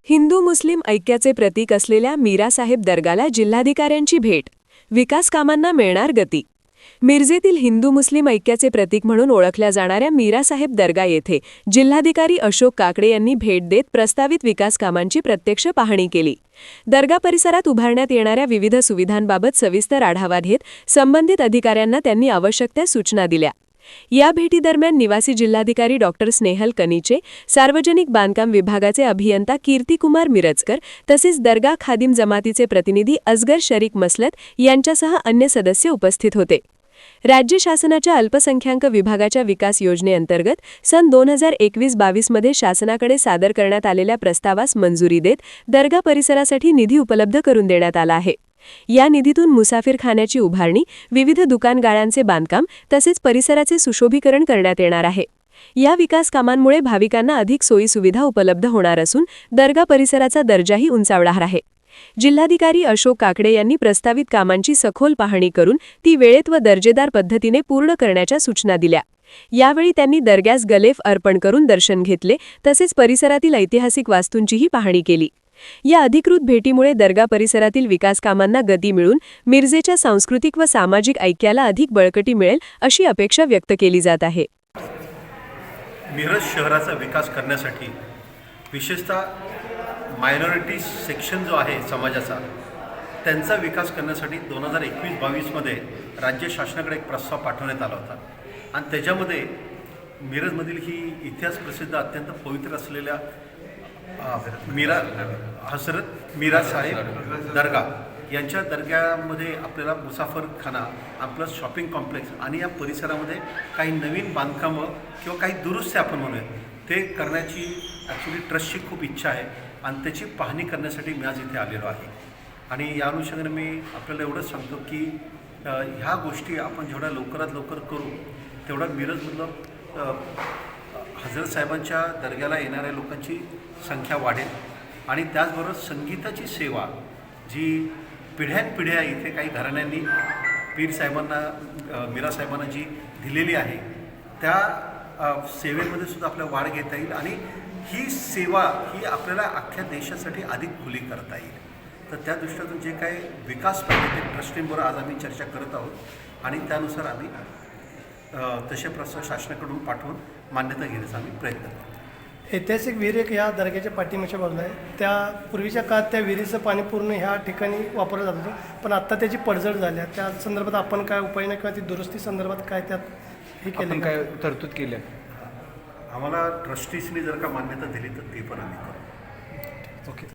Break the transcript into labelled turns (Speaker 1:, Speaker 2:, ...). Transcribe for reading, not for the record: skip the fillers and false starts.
Speaker 1: हिंदू मुस्लिम ऐक्याचे प्रतीक असलेल्या मीरासाहेब दर्गाला जिल्हाधिकाऱ्यांची भेट. विकास कामांना मिळणार गती. मिरजेतील हिंदू मुस्लिम ऐक्याचे प्रतीक म्हणून ओळखल्या जाणाऱ्या मीरासाहेब दर्गा येथे जिल्हाधिकारी अशोक काकडे यांनी भेट देत प्रस्तावित विकास कामांची प्रत्यक्ष पाहणी केली. दर्गा परिसरात उभारण्यात येणाऱ्या विविध सुविधांबाबत सविस्तर आढावा घेत संबंधित अधिकाऱ्यांना त्यांनी आवश्यक त्या सूचना दिल्या. या भेटीदरम्यान निवासी जिल्हाधिकारी डॉक्टर स्नेहल कनिचे, सार्वजनिक बांधकाम विभागाचे अभियंता कीर्तिकुमार मिरजकर तसेच दर्गा खादिम जमातीचे प्रतिनिधी असगर शरीक मसलत यांच्यासह अन्य सदस्य उपस्थित होते. राज्य शासनाच्या अल्पसंख्याक विभागाच्या विकास योजनेअंतर्गत सन 2021-22 मध्ये शासनाकडे सादर करण्यात आलेल्या प्रस्तावास मंजुरी देत दर्गा परिसरासाठी निधी उपलब्ध करून देण्यात आला आहे. या निधीतून मुसाफिरखान्याची उभारणी, विविध दुकानगाळ्यांचे बांधकाम तसेच परिसराचे सुशोभीकरण करण्यात येणार आहे. या विकास कामांमुळे भाविकांना अधिक सोयीसुविधा उपलब्ध होणार असून दर्गा परिसराचा दर्जाही उंचावणार आहे. जिल्हाधिकारी अशोक काकडे यांनी प्रस्तावित कामांची सखोल पाहणी करून ती वेळेत व दर्जेदार पद्धतीने पूर्ण करण्याच्या सूचना दिल्या. यावेळी त्यांनी दर्ग्यास गलेफ अर्पण करून दर्शन घेतले तसेच परिसरातील ऐतिहासिक वास्तूंचीही पाहणी केली. या अधिकृत भेटीमुळे दर्गा परिसरातील विकास कामांना गती मिळून मिरजेच्या सांस्कृतिक व सामाजिक ऐक्याला अधिक बळकटी मिळेल अशी अपेक्षा व्यक्त केली जात आहे.
Speaker 2: मिरज शहराचा विकास करण्यासाठी विशेषतः मायनॉरिटी सेक्शन जो आहे समाजाचा त्यांचा विकास करण्यासाठी 2021-22 मध्ये राज्य शासनाकडे एक प्रस्ताव पाठवण्यात आला होता आणि त्याच्यामध्ये मिरजमधील ही इतिहास प्रसिद्ध अत्यंत पवित्र असलेल्या हजरत मीरासाहेब दर्गा यांच्या दर्ग्यामध्ये आपल्याला मुसाफरखाना, आपलं शॉपिंग कॉम्प्लेक्स आणि या परिसरामध्ये काही नवीन बांधकामं किंवा काही दुरुस्ती आपण म्हणूया ते करण्याची ॲक्च्युली ट्रस्टची खूप इच्छा आहे आणि त्याची पाहणी करण्यासाठी मी आज इथे आलेलो आहे. आणि या अनुषंगाने मी आपल्याला एवढंच सांगतो की ह्या गोष्टी आपण जेवढ्या लवकरात लवकर करू तेवढा मिरजमधलं हजरत साहेबांच्या दर्ग्याला येणाऱ्या लोकांची संख्या वाढेल आणि त्याचबरोबर संगीताची सेवा जी पिढ्यानपिढ्या इथे काही घराण्यांनी पीर साहेबांना मीरासाहेबांना जी दिलेली आहे त्या सेवेमध्ये सुद्धा आपल्याला वाढ घेता येईल आणि ही सेवा ही आपल्याला अख्ख्या देशासाठी अधिक खुली करता येईल. तर त्या दृष्टीतून जे काही विकास पाहिजे ते ट्रस्टींबरोबर आज आम्ही चर्चा करत आहोत आणि त्यानुसार आम्ही तसे प्रस्ताव शासनाकडून पाठवून मान्यता घेण्याचा आम्ही प्रयत्न करतो.
Speaker 3: ऐतिहासिक विहीर एक ह्या दर्ग्याच्या पाठीमागच्या बाजूला आहे. त्या पूर्वीच्या काळात त्या विहिरीचं पाणी पूर्ण ह्या ठिकाणी वापरलं जात होतं, पण आत्ता त्याची पडझड झाली आहे. त्या संदर्भात आपण काय उपाययोजना किंवा ती दुरुस्ती संदर्भात काय त्यात हे केलं,
Speaker 4: काय तरतूद केली?
Speaker 2: आम्हाला ट्रस्टीजनी जर का मान्यता दिली तर ते पण आम्ही करू.
Speaker 3: ओके.